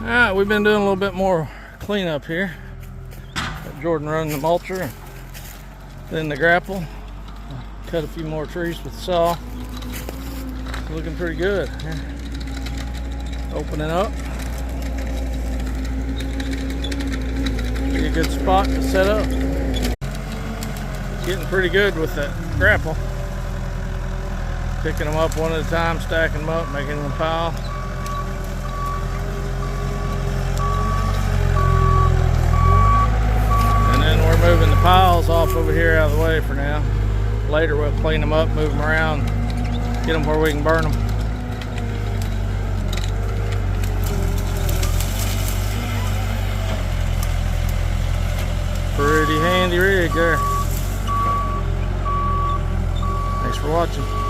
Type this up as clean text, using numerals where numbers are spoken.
Alright, we've been doing a little bit more cleanup here. Got Jordan running the mulcher, then the grapple. Cut a few more trees with the saw. It's looking pretty good. Opening up. Be a good spot to set up. It's getting pretty good with that grapple. Picking them up one at a time, stacking them up, making them a pile. Moving the piles off over here out of the way for now. Later we'll clean them up, move them around, get them where we can burn them. Pretty handy rig there. Thanks for watching.